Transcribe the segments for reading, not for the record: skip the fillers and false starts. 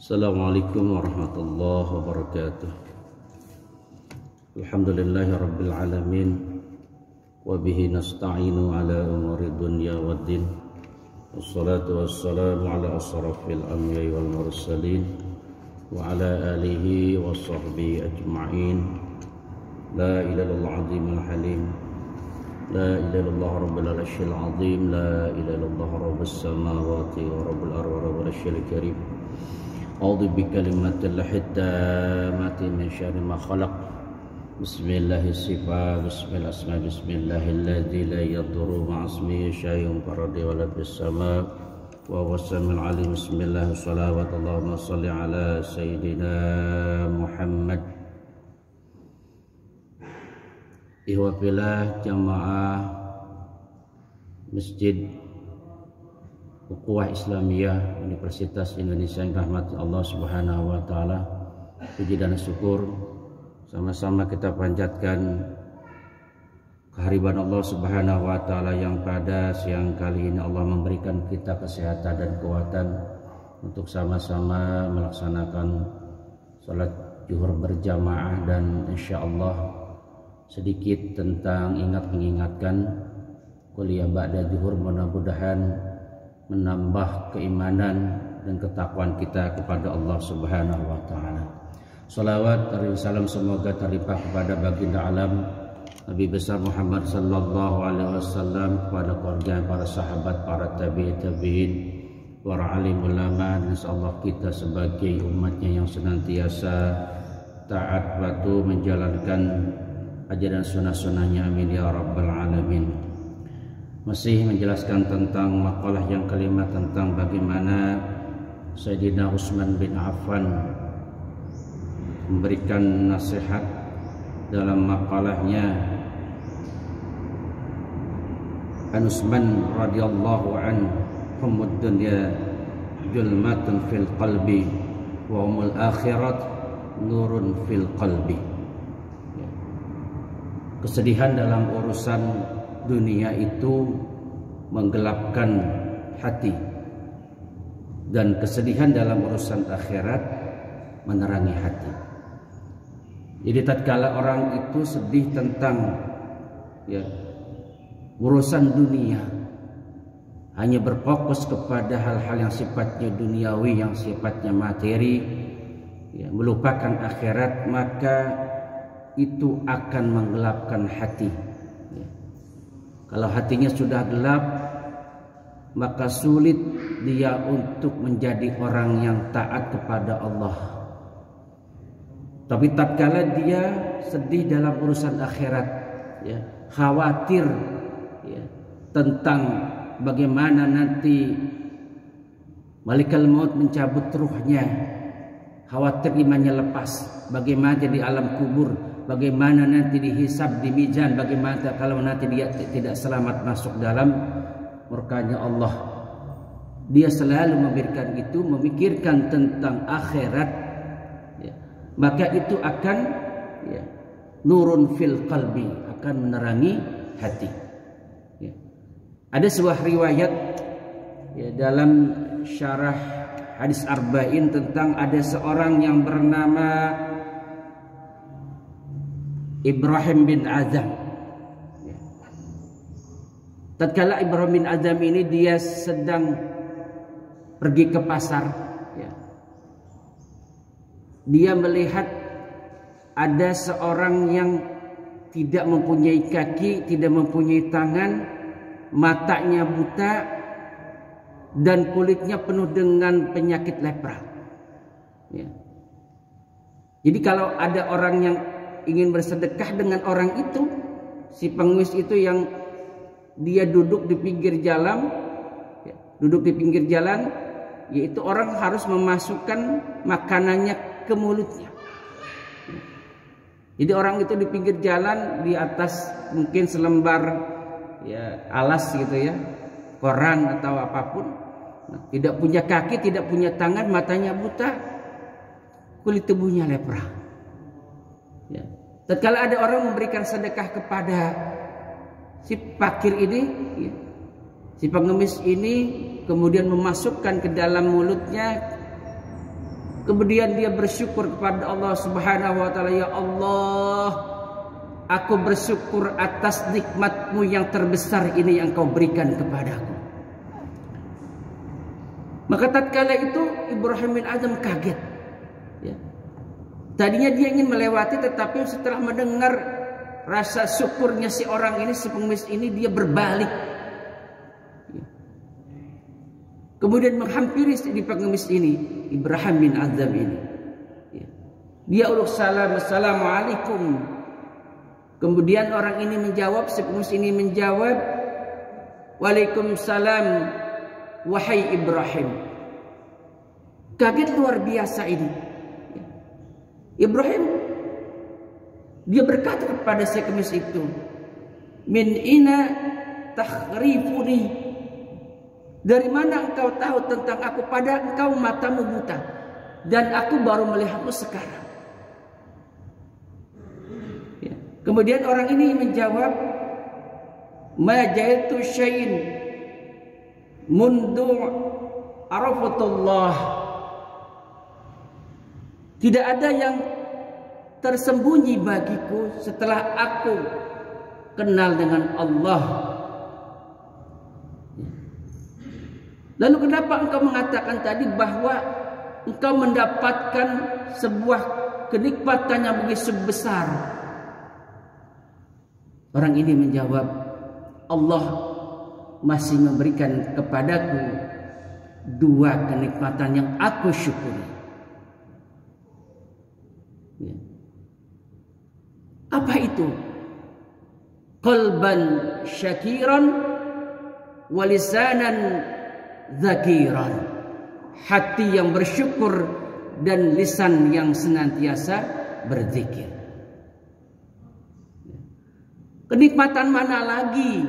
Assalamualaikum warahmatullahi wabarakatuh. Alhamdulillahi rabbil alamin, wa bihi nasta'inu ala umuri dunya waddin. Wassalatu wassalamu ala asrafil anbiya'i wal mursalin wa ala alihi wa sahbihi ajma'in. La ilaha illallah azimul halim, la ilaha illallah rabbul arsyil azim, la ilaha illallah rabbus samawati wa rabbul ardi wa rabbul arsyil karim. A'udzu bikalimatil tammati min syarri ma khalaq. Bismillahirrahmanirrahim. Bismillahirrahmanirrahim. Bismillahilladzi la yadurru ma'asmihi syai'un fil ardi wa la fis sama' wa huwas samiul 'alim. Bismillah, shalawatu Allahumma shalli ala sayyidina Muhammad. Ihwafillah jamaah Masjid Ukhuwah Islamiyah Universitas Indonesia yang rahmat Allah Subhanahu wa taala. Puji dan syukur sama-sama kita panjatkan kehadiran Allah Subhanahu wa taala yang pada siang kali ini Allah memberikan kita kesehatan dan kekuatan untuk sama-sama melaksanakan salat zuhur berjamaah, dan insyaallah sedikit tentang mengingatkan kuliah ba'da zuhur, mudah-mudahan menambah keimanan dan ketakwaan kita kepada Allah Subhanahu wa taala. Salawat dan salam semoga terlimpah kepada baginda alam Nabi besar Muhammad sallallahu alaihi wasallam, kepada keluarga, para sahabat, para tabi'in, para alim ulama, dan insyaallah kita sebagai umatnya yang senantiasa taat patuh menjalankan ajaran sunnah-sunnahnya, amin ya rabbal alamin. Masih menjelaskan tentang makalah yang kelima tentang bagaimana Sayyidina Utsman bin Affan memberikan nasihat dalam makalahnya. An Utsman radhiyallahu an, humud dunya julmatun fil qalbi wa umul akhirat nurun fil qalbi. Kesedihan dalam urusan dunia itu menggelapkan hati, dan kesedihan dalam urusan akhirat menerangi hati. Jadi tatkala orang itu sedih tentang urusan dunia, hanya berfokus kepada hal-hal yang sifatnya duniawi, yang sifatnya materi, melupakan akhirat, maka itu akan menggelapkan hati. Kalau hatinya sudah gelap, maka sulit dia untuk menjadi orang yang taat kepada Allah. Tapi tatkala dia sedih dalam urusan akhirat, khawatir tentang bagaimana nanti malaikat maut mencabut ruhnya, khawatir imannya lepas, bagaimana di alam kubur, bagaimana nanti dihisab di mizan, bagaimana kalau nanti dia tidak selamat masuk dalam murkanya Allah. Dia selalu memikirkan tentang akhirat, maka itu akan nurun fil qalbi, akan menerangi hati. Ada sebuah riwayat dalam syarah hadis arba'in tentang ada seorang yang bernama Ibrahim bin Azam. Tatkala Ibrahim bin Azam ini dia sedang pergi ke pasar, dia melihat ada seorang yang tidak mempunyai kaki, tidak mempunyai tangan, matanya buta, dan kulitnya penuh dengan penyakit lepra. Jadi kalau ada orang yang ingin bersedekah dengan orang itu, si pengemis itu yang dia duduk di pinggir jalan, yaitu orang harus memasukkan makanannya ke mulutnya. Jadi orang itu di pinggir jalan, di atas mungkin selembar alas koran atau apapun, tidak punya kaki, tidak punya tangan, matanya buta, kulit tubuhnya lepra. Tatkala ada orang memberikan sedekah kepada si fakir ini, si pengemis ini, kemudian memasukkan ke dalam mulutnya Kemudian dia bersyukur kepada Allah Subhanahu wa taala, ya Allah, aku bersyukur atas nikmat-Mu yang terbesar ini yang Kau berikan kepadaku. Maka tatkala itu Ibrahim bin Adham kaget. Ya. Tadinya dia ingin melewati, tetapi setelah mendengar rasa syukurnya si orang ini, si pengemis ini, dia berbalik. Ya. Kemudian menghampiri si pengemis ini, Ibrahim bin Adham ini. Ya. Dia uluk salam, assalamualaikum. Kemudian orang ini menjawab, si pengemis ini menjawab, waalaikumsalam, wahai Ibrahim. Kaget luar biasa ini. Ibrahim, dia berkata kepada si pengemis itu, min ina takhrifuni, dari mana engkau tahu tentang aku, pada engkau matamu buta dan aku baru melihatmu sekarang. Ya. Kemudian orang ini menjawab, ma jaitu syai'in mundu arafatullah, tidak ada yang tersembunyi bagiku setelah aku kenal dengan Allah. Lalu kenapa engkau mengatakan tadi bahwa engkau mendapatkan sebuah kenikmatan yang begitu besar? Orang ini menjawab, Allah masih memberikan kepadaku dua kenikmatan yang aku syukuri. Ya. Apa itu? Qalban syakiran wa lisanan zakiran, hati yang bersyukur dan lisan yang senantiasa berzikir. Kenikmatan mana lagi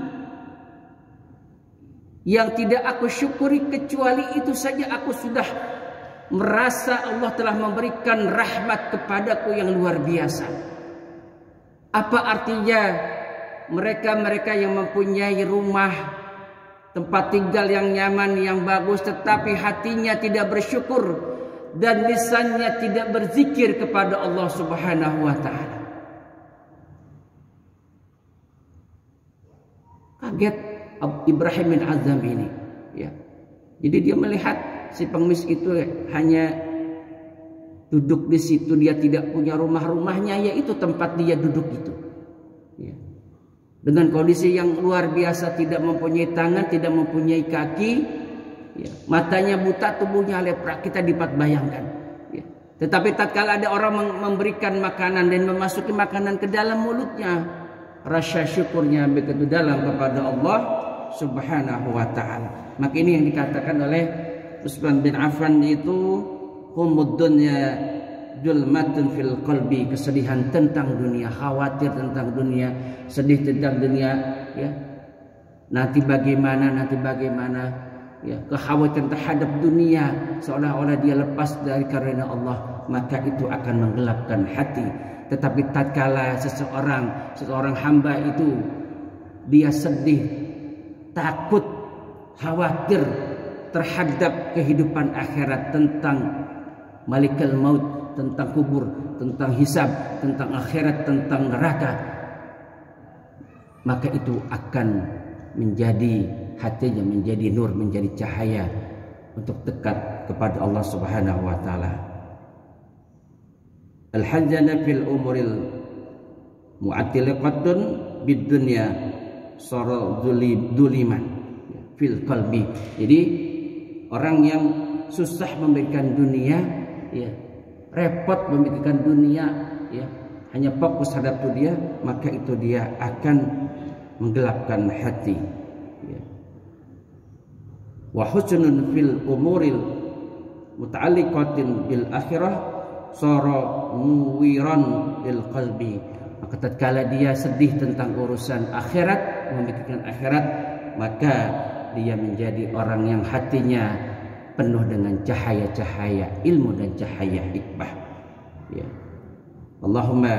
yang tidak aku syukuri kecuali itu saja? Aku sudah merasa Allah telah memberikan rahmat kepadaku yang luar biasa. Apa artinya mereka-mereka yang mempunyai rumah, tempat tinggal yang nyaman, yang bagus, tetapi hatinya tidak bersyukur dan lisannya tidak berzikir kepada Allah Subhanahu wa taala? Kaget Ibrahim bin Adham ini, ya. Jadi dia melihat si pengemis itu hanya duduk di situ, dia tidak punya rumahnya, yaitu tempat dia duduk itu. Ya. Dengan kondisi yang luar biasa, tidak mempunyai tangan, tidak mempunyai kaki, ya. Matanya buta, tubuhnya lepra, kita dapat bayangkan. Ya. Tetapi tatkala ada orang memberikan makanan dan memasuki makanan ke dalam mulutnya, rasa syukurnya begitu dalam kepada Allah Subhanahu wa taala. Maka ini yang dikatakan oleh Utsman bin Affan, itu humud dunya dulmatun fil qalbi, kesedihan tentang dunia, khawatir tentang dunia, sedih tentang dunia, ya. Nanti bagaimana, ya, kekhawatiran terhadap dunia seolah-olah dia lepas dari karunia Allah, maka itu akan menggelapkan hati. Tetapi tatkala seseorang hamba itu dia sedih, takut, khawatir terhadap kehidupan akhirat, tentang malikal maut, tentang kubur, tentang hisab, tentang akhirat, tentang neraka, maka itu akan menjadi hatinya menjadi nur, menjadi cahaya untuk dekat kepada Allah Subhanahu wa taala. Al-hajjana fil umuril mu'attiliqatun bid dunya sara duliman fil qalbi. Jadi orang yang susah memberikan dunia, ya, repot memberikan dunia, ya, hanya fokus terhadap dunia, maka itu dia akan menggelapkan hati, ya. Wa husnun fil umuril muta'alliqatin bil akhirah sara muwiran lil qalbi. Maka tatkala dia sedih tentang urusan akhirat, memikirkan akhirat, maka dia menjadi orang yang hatinya penuh dengan cahaya-cahaya ilmu dan cahaya hikmah, ya. Allahumma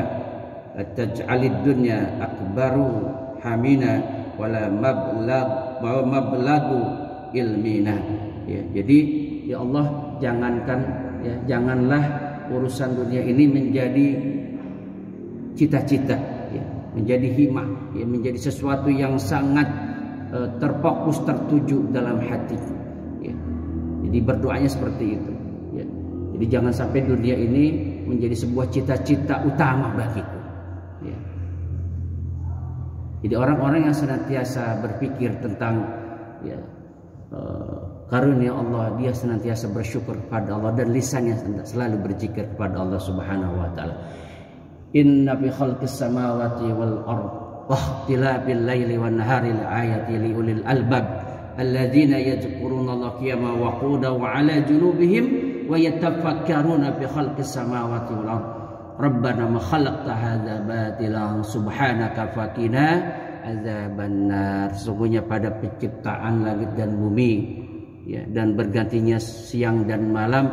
taj'alid dunya akbaru hamina wala mablagu ilmina, ya. Jadi ya Allah, jangankan ya, janganlah urusan dunia ini menjadi cita-cita, ya, menjadi himah, ya, menjadi sesuatu yang sangat terfokus, tertuju dalam hati, ya. Jadi berdoanya seperti itu, ya. Jadi jangan sampai dunia ini menjadi sebuah cita-cita utama bagiku, ya. Jadi orang-orang yang senantiasa berpikir tentang, ya, karunia Allah, dia senantiasa bersyukur kepada Allah dan lisannya selalu berzikir kepada Allah Subhanahu wa taala. Inna fi khalqis samawati wal ard wa ikhtilafil laili wan nahari laayati liulil albab alladzina yadhkuruna Allah qiyaman wa qu'udan wa 'ala junubihim wa yatafakkaruna fi khalqis samawati wal ard. Rabbana ma khalaqta hadza batilan subhanaka faqina azabannar. Sesungguhnya pada penciptaan langit dan bumi, ya, dan bergantinya siang dan malam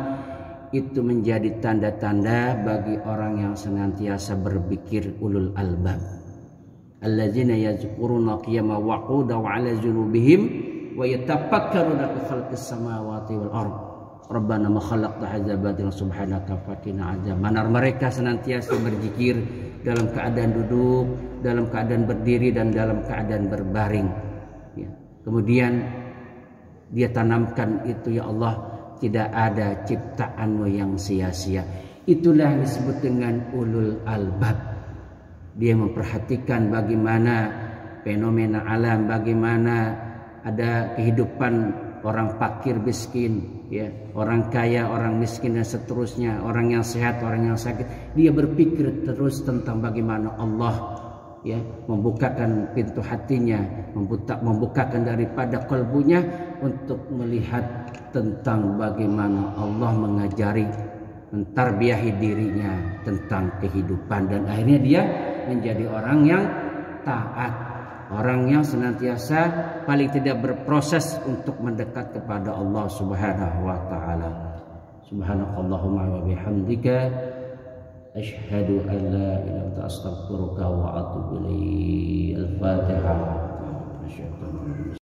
itu menjadi tanda-tanda bagi orang yang senantiasa berpikir, ulul albab. Alladzina yazkuruna qiyaman wa qu'udan wa 'ala junubihim wa yatafakkaruna fi khalqis samawati wal ard. Rabbana ma khalaqta hadza batilan subhanaka faqina azabannar. Mereka senantiasa berzikir dalam keadaan duduk, dalam keadaan berdiri, dan dalam keadaan berbaring, ya. Kemudian dia tanamkan itu, ya Allah, tidak ada ciptaanmu yang sia-sia. Itulah yang disebut dengan ulul albab. Dia memperhatikan bagaimana fenomena alam, bagaimana ada kehidupan orang fakir miskin, ya, orang kaya, orang miskin, dan seterusnya, orang yang sehat, orang yang sakit. Dia berpikir terus tentang bagaimana Allah, ya, membukakan pintu hatinya, membukakan daripada kalbunya untuk melihat tentang bagaimana Allah mengajari, mentarbiyahi dirinya tentang kehidupan, dan akhirnya dia menjadi orang yang taat, orang yang senantiasa paling tidak berproses untuk mendekat kepada Allah Subhanahu wa taala. Subhanakallahumma wa bihamdika asyhadu an la ilaha illa anta astaghfiruka wa atubu ilaik. Al-Fatihah.